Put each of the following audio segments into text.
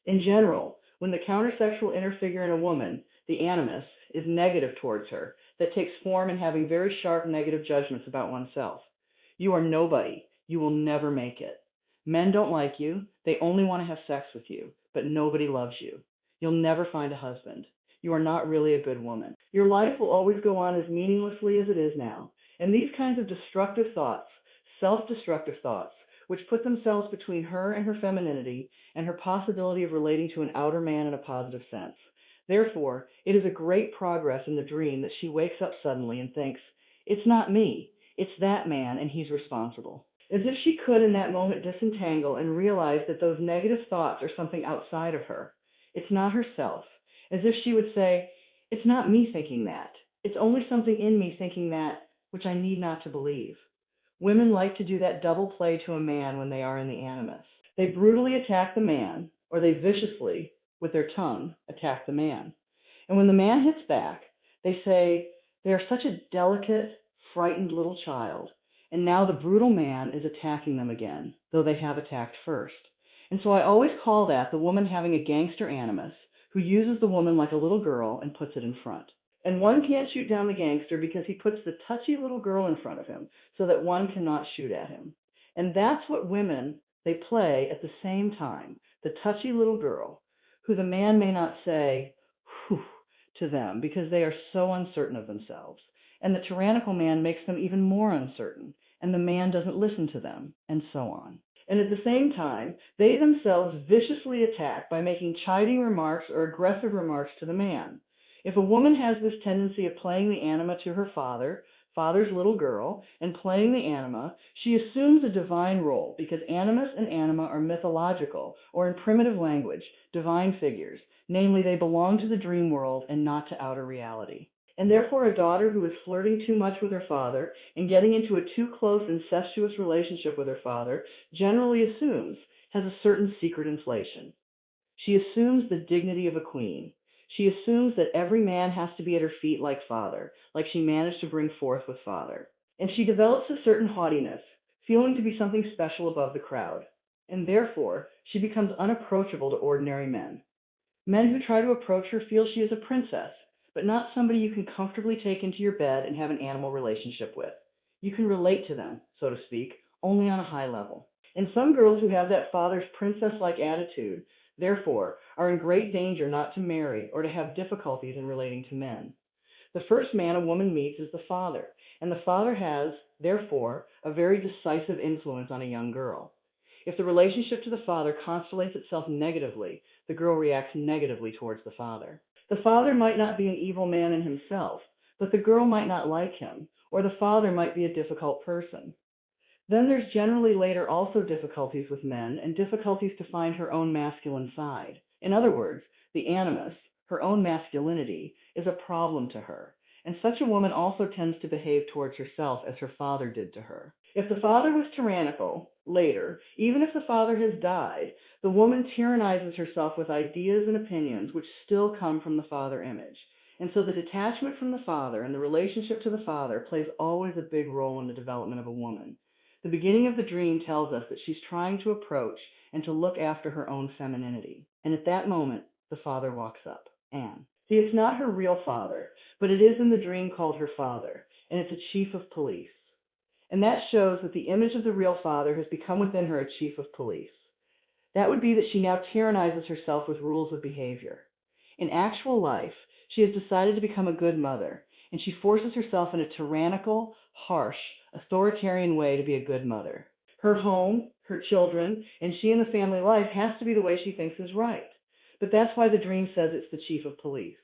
In general, when the countersexual inner figure in a woman, the animus, is negative towards her, that takes form in having very sharp negative judgments about oneself. You are nobody. You will never make it. Men don't like you. They only want to have sex with you, but nobody loves you. You'll never find a husband. You are not really a good woman. Your life will always go on as meaninglessly as it is now. And these kinds of destructive thoughts, self-destructive thoughts, which put themselves between her and her femininity and her possibility of relating to an outer man in a positive sense. Therefore, it is a great progress in the dream that she wakes up suddenly and thinks, it's not me, it's that man, and he's responsible. As if she could in that moment disentangle and realize that those negative thoughts are something outside of her. It's not herself. As if she would say, it's not me thinking that. It's only something in me thinking that, which I need not to believe. Women like to do that double play to a man when they are in the animus. They brutally attack the man, or they viciously, with their tongue, attack the man. And when the man hits back, they say, they are such a delicate, frightened little child, and now the brutal man is attacking them again, though they have attacked first. And so I always call that the woman having a gangster animus, who uses the woman like a little girl and puts it in front. And one can't shoot down the gangster because he puts the touchy little girl in front of him so that one cannot shoot at him. And that's what women, they play at the same time, the touchy little girl, who the man may not say, whew, to them because they are so uncertain of themselves. And the tyrannical man makes them even more uncertain, and the man doesn't listen to them, and so on. And at the same time, they themselves viciously attack by making chiding remarks or aggressive remarks to the man. If a woman has this tendency of playing the anima to her father's little girl, and playing the anima, she assumes a divine role because animus and anima are mythological, or in primitive language, divine figures, namely they belong to the dream world and not to outer reality. And therefore a daughter who is flirting too much with her father and getting into a too close incestuous relationship with her father generally assumes, has a certain secret inflation. She assumes the dignity of a queen. She assumes that every man has to be at her feet like father, like she managed to bring forth with father. And she develops a certain haughtiness, feeling to be something special above the crowd. And therefore, she becomes unapproachable to ordinary men. Men who try to approach her feel she is a princess, but not somebody you can comfortably take into your bed and have an animal relationship with. You can relate to them, so to speak, only on a high level. And some girls who have that father's princess-like attitude, therefore, are in great danger not to marry or to have difficulties in relating to men. The first man a woman meets is the father, and the father has, therefore, a very decisive influence on a young girl. If the relationship to the father constellates itself negatively, the girl reacts negatively towards the father. The father might not be an evil man in himself, but the girl might not like him, or the father might be a difficult person. Then there's generally later also difficulties with men and difficulties to find her own masculine side. In other words, the animus, her own masculinity, is a problem to her, and such a woman also tends to behave towards herself as her father did to her. If the father was tyrannical, later, even if the father has died, the woman tyrannizes herself with ideas and opinions which still come from the father image. And so the detachment from the father and the relationship to the father plays always a big role in the development of a woman. The beginning of the dream tells us that she's trying to approach and to look after her own femininity. And at that moment, the father walks up, Anne. See, it's not her real father, but it is in the dream called her father, and it's a chief of police. And that shows that the image of the real father has become within her a chief of police. That would be that she now tyrannizes herself with rules of behavior. In actual life, she has decided to become a good mother, and she forces herself in a tyrannical, harsh, authoritarian way to be a good mother. Her home, her children, and she in the family life has to be the way she thinks is right. But that's why the dream says it's the chief of police.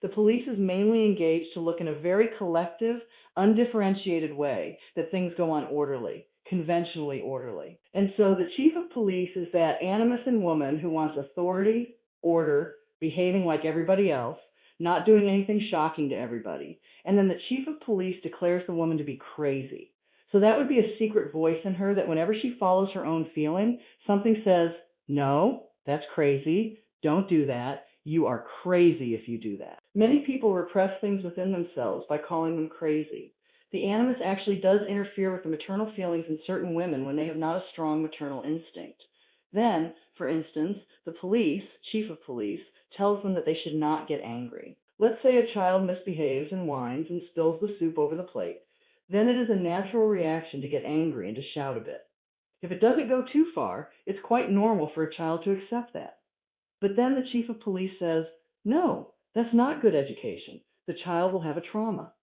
The police is mainly engaged to look in a very collective, undifferentiated way that things go on orderly, conventionally orderly. And so the chief of police is that animus in woman who wants authority, order, behaving like everybody else, not doing anything shocking to everybody. And then the chief of police declares the woman to be crazy. So that would be a secret voice in her that whenever she follows her own feeling, something says, no, that's crazy, don't do that, you are crazy if you do that. Many people repress things within themselves by calling them crazy. The animus actually does interfere with the maternal feelings in certain women when they have not a strong maternal instinct. Then, For instance, the chief of police, tells them that they should not get angry. Let's say a child misbehaves and whines and spills the soup over the plate. Then it is a natural reaction to get angry and to shout a bit. If it doesn't go too far, it's quite normal for a child to accept that. But then the chief of police says, no, that's not good education. The child will have a trauma.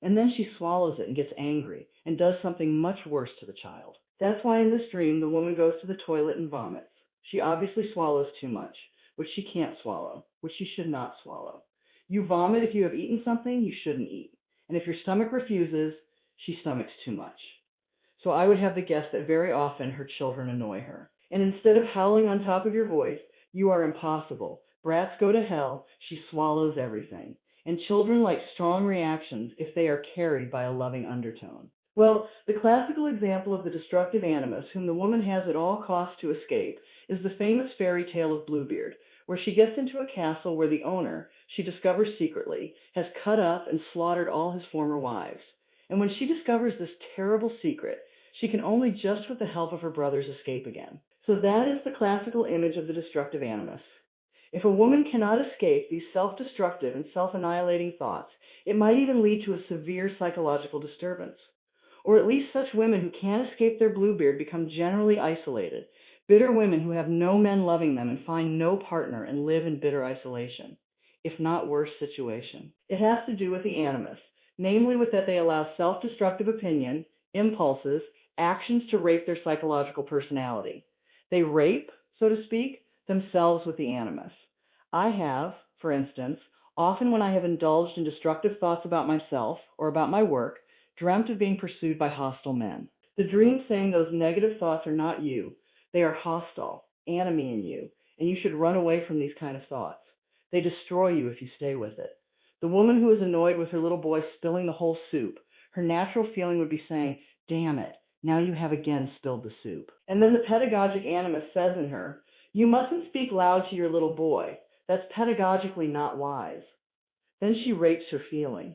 And then she swallows it and gets angry and does something much worse to the child. That's why in this dream the woman goes to the toilet and vomits. She obviously swallows too much, which she can't swallow, which she should not swallow. You vomit if you have eaten something you shouldn't eat. And if your stomach refuses, she stomachs too much. So I would have the guess that very often her children annoy her. And instead of howling on top of your voice, you are impossible. Brats go to hell. She swallows everything. And children like strong reactions if they are carried by a loving undertone. Well, the classical example of the destructive animus, whom the woman has at all costs to escape, is the famous fairy tale of Bluebeard, where she gets into a castle where the owner, she discovers secretly, has cut up and slaughtered all his former wives. And when she discovers this terrible secret, she can only just with the help of her brothers escape again. So that is the classical image of the destructive animus. If a woman cannot escape these self-destructive and self-annihilating thoughts, it might even lead to a severe psychological disturbance. Or at least such women who can't escape their Bluebeard become generally isolated, bitter women who have no men loving them and find no partner and live in bitter isolation, if not worse situation. It has to do with the animus, namely with that they allow self-destructive opinion, impulses, actions to rape their psychological personality. They rape, so to speak, themselves with the animus. I have, for instance, often when I have indulged in destructive thoughts about myself or about my work, dreamt of being pursued by hostile men. The dream saying those negative thoughts are not you. They are hostile, enemy you, and you should run away from these kind of thoughts. They destroy you if you stay with it. The woman who is annoyed with her little boy spilling the whole soup, her natural feeling would be saying, damn it, now you have again spilled the soup. And then the pedagogic animus says in her, you mustn't speak loud to your little boy. That's pedagogically not wise. Then she rapes her feeling.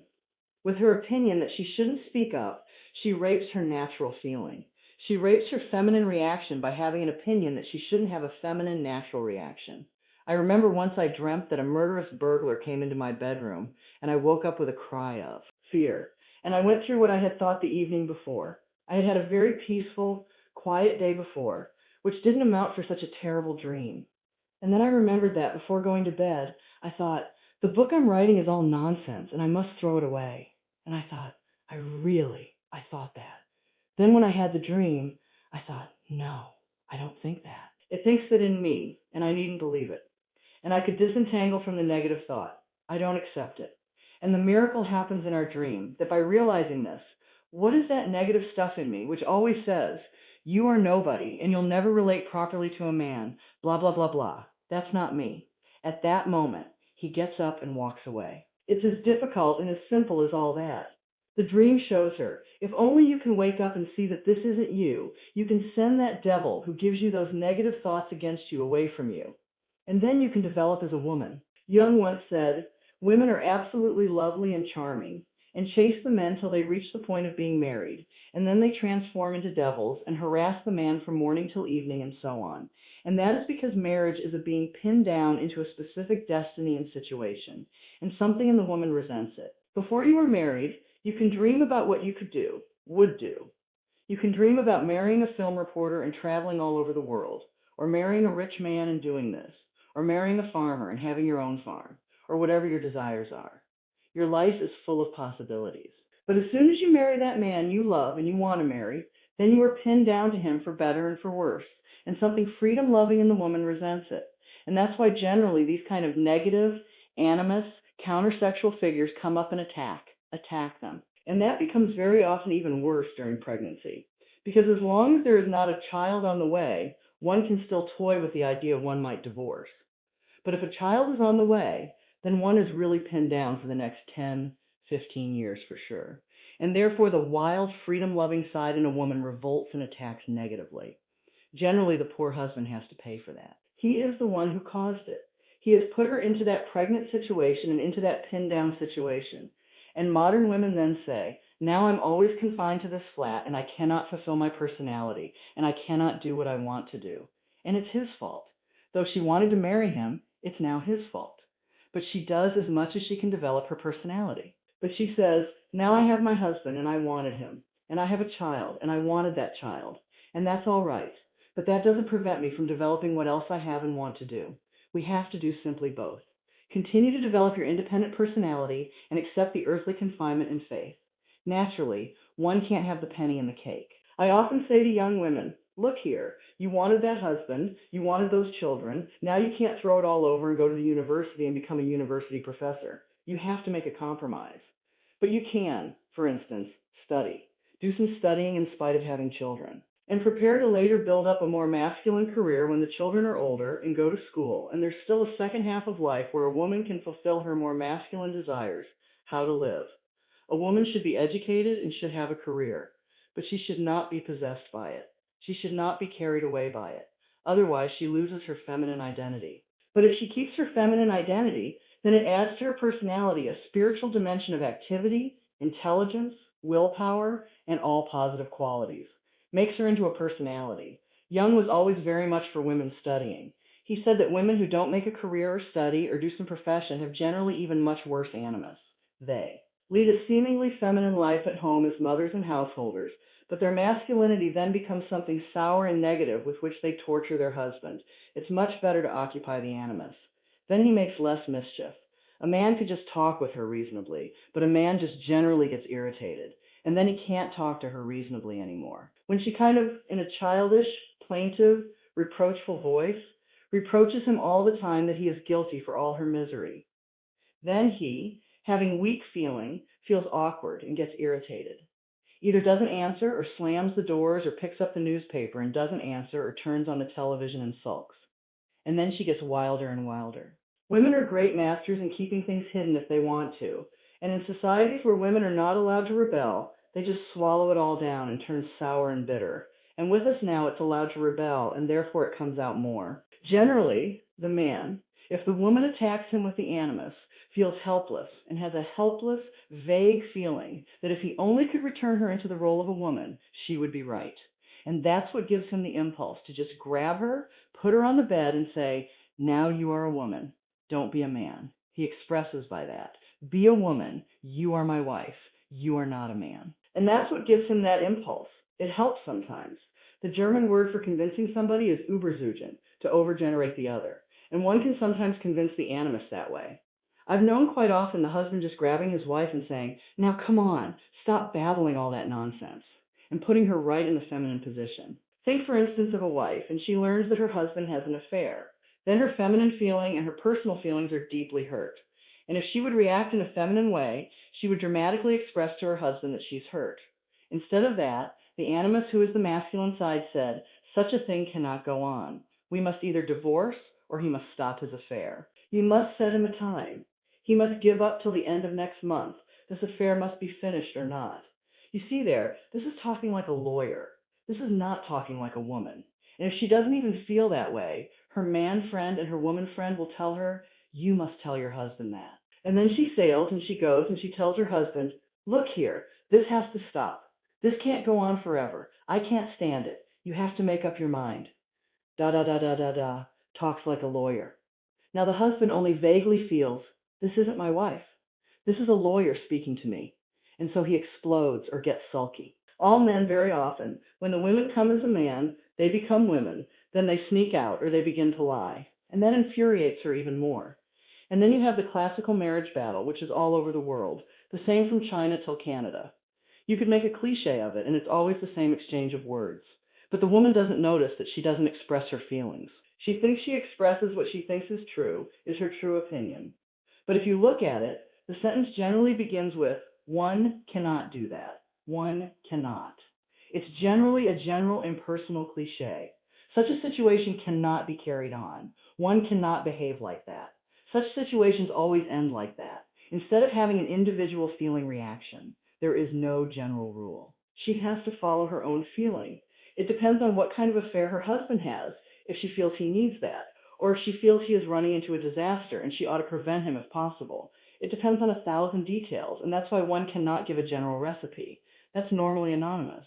With her opinion that she shouldn't speak up, she rapes her natural feeling. She rapes her feminine reaction by having an opinion that she shouldn't have a feminine natural reaction. I remember once I dreamt that a murderous burglar came into my bedroom, and I woke up with a cry of fear. And I went through what I had thought the evening before. I had had a very peaceful, quiet day before, which didn't amount for such a terrible dream. And then I remembered that before going to bed, I thought, the book I'm writing is all nonsense, and I must throw it away. And I thought, I thought that. Then when I had the dream, I thought, no, I don't think that. It thinks that in me, and I needn't believe it. And I could disentangle from the negative thought. I don't accept it. And the miracle happens in our dream, that by realizing this, what is that negative stuff in me, which always says, you are nobody, and you'll never relate properly to a man, blah, blah, blah, blah. That's not me. At that moment, he gets up and walks away. It's as difficult and as simple as all that. The dream shows her, if only you can wake up and see that this isn't you, you can send that devil who gives you those negative thoughts against you away from you. And then you can develop as a woman. Jung once said, women are absolutely lovely and charming, and chase the men till they reach the point of being married, and then they transform into devils and harass the man from morning till evening and so on. And that is because marriage is a being pinned down into a specific destiny and situation, and something in the woman resents it. Before you are married, you can dream about what you would do. You can dream about marrying a film reporter and traveling all over the world, or marrying a rich man and doing this, or marrying a farmer and having your own farm, or whatever your desires are. Your life is full of possibilities. But as soon as you marry that man you love and you want to marry, then you are pinned down to him for better and for worse, and something freedom-loving in the woman resents it. And that's why generally these kind of negative, animus, countersexual figures come up and attack them. And that becomes very often even worse during pregnancy. Because as long as there is not a child on the way, one can still toy with the idea one might divorce. But if a child is on the way, then one is really pinned down for the next 10, 15 years for sure. And therefore the wild, freedom-loving side in a woman revolts and attacks negatively. Generally, the poor husband has to pay for that. He is the one who caused it. He has put her into that pregnant situation and into that pinned-down situation. And modern women then say, now I'm always confined to this flat, and I cannot fulfill my personality, and I cannot do what I want to do. and it's his fault. Though she wanted to marry him, it's now his fault. But she does as much as she can develop her personality. But she says, now I have my husband and I wanted him, and I have a child and I wanted that child, and that's all right. But that doesn't prevent me from developing what else I have and want to do. We have to do simply both. Continue to develop your independent personality and accept the earthly confinement in faith. Naturally, one can't have the penny in the cake. I often say to young women, look here, you wanted that husband, you wanted those children, now you can't throw it all over and go to the university and become a university professor. You have to make a compromise. But you can, for instance, study. Do some studying in spite of having children. And prepare to later build up a more masculine career when the children are older and go to school, and there's still a second half of life where a woman can fulfill her more masculine desires, how to live. A woman should be educated and should have a career, but she should not be possessed by it. She should not be carried away by it. Otherwise, she loses her feminine identity. But if she keeps her feminine identity, then it adds to her personality a spiritual dimension of activity, intelligence, willpower, and all positive qualities. Makes her into a personality. Jung was always very much for women studying. He said that women who don't make a career or study or do some profession have generally even much worse animus. They lead a seemingly feminine life at home as mothers and householders, but their masculinity then becomes something sour and negative with which they torture their husband. It's much better to occupy the animus. Then he makes less mischief. A man could just talk with her reasonably, but a man just generally gets irritated, and then he can't talk to her reasonably anymore. When she kind of, in a childish, plaintive, reproachful voice, reproaches him all the time that he is guilty for all her misery. Then he, having weak feeling, feels awkward and gets irritated. Either doesn't answer or slams the doors or picks up the newspaper and doesn't answer or turns on the television and sulks. And then she gets wilder and wilder. Women are great masters in keeping things hidden if they want to, and in societies where women are not allowed to rebel, they just swallow it all down and turn sour and bitter. And with us now, it's allowed to rebel, and therefore it comes out more. Generally, the man, if the woman attacks him with the animus, feels helpless and has a helpless, vague feeling that if he only could return her into the role of a woman, she would be right. And that's what gives him the impulse to just grab her, put her on the bed, and say, now you are a woman. Don't be a man. He expresses by that. Be a woman. You are my wife. You are not a man. And that's what gives him that impulse. It helps sometimes. The German word for convincing somebody is überzeugen, to overgenerate the other. And one can sometimes convince the animus that way. I've known quite often the husband just grabbing his wife and saying, now come on, stop babbling all that nonsense, and putting her right in the feminine position. Think, for instance, of a wife, and she learns that her husband has an affair. Then her feminine feeling and her personal feelings are deeply hurt. And if she would react in a feminine way, she would dramatically express to her husband that she's hurt. Instead of that, the animus, who is the masculine side, said, such a thing cannot go on. We must either divorce or he must stop his affair. You must set him a time. He must give up till the end of next month. This affair must be finished or not. You see there, this is talking like a lawyer. This is not talking like a woman. And if she doesn't even feel that way, her man friend and her woman friend will tell her, you must tell your husband that. And then she sails and she goes and she tells her husband, look here, this has to stop. This can't go on forever. I can't stand it. You have to make up your mind. Da da da da da da, talks like a lawyer. Now the husband only vaguely feels, this isn't my wife. This is a lawyer speaking to me. And so he explodes or gets sulky. All men, very often, when the women come as a man, they become women, then they sneak out or they begin to lie. And that infuriates her even more. And then you have the classical marriage battle, which is all over the world, the same from China till Canada. You could make a cliche of it, and it's always the same exchange of words. But the woman doesn't notice that she doesn't express her feelings. She thinks she expresses what she thinks is her true opinion. But if you look at it, the sentence generally begins with, one cannot do that. One cannot. It's generally a general impersonal cliche. Such a situation cannot be carried on. One cannot behave like that. Such situations always end like that. Instead of having an individual feeling reaction, there is no general rule. She has to follow her own feeling. It depends on what kind of affair her husband has, if she feels he needs that, or if she feels he is running into a disaster and she ought to prevent him if possible. It depends on 1,000 details, and that's why one cannot give a general recipe. That's normally anonymous,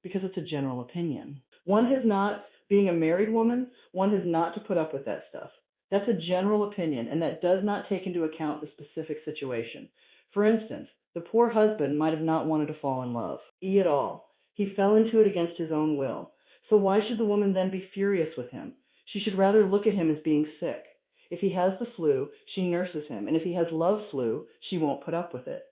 because it's a general opinion. One has not Being a married woman, one has not to put up with that stuff. That's a general opinion, and that does not take into account the specific situation. For instance, the poor husband might have not wanted to fall in love at all. He fell into it against his own will. So why should the woman then be furious with him? She should rather look at him as being sick. If he has the flu, she nurses him, and if he has love flu, she won't put up with it.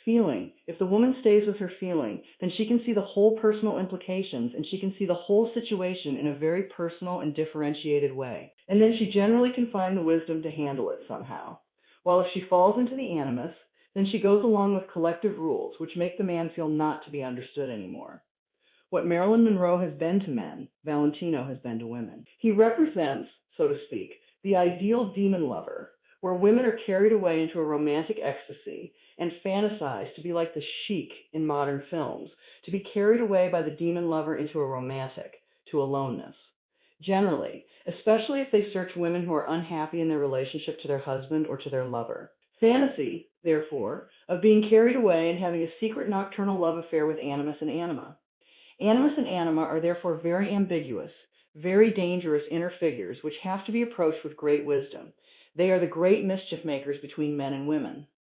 Feeling. If the woman stays with her feeling, then she can see the whole personal implications, and she can see the whole situation in a very personal and differentiated way. And then she generally can find the wisdom to handle it somehow. While if she falls into the animus, then she goes along with collective rules, which make the man feel not to be understood anymore. What Marilyn Monroe has been to men, Valentino has been to women. He represents, so to speak, the ideal demon lover, where women are carried away into a romantic ecstasy and fantasize to be like the chic in modern films, to be carried away by the demon lover into a romantic, to aloneness. Generally, especially if they search women who are unhappy in their relationship to their husband or to their lover. Fantasy, therefore, of being carried away and having a secret nocturnal love affair with animus and anima. Animus and anima are therefore very ambiguous, very dangerous inner figures which have to be approached with great wisdom. They are the great mischief makers between men and women.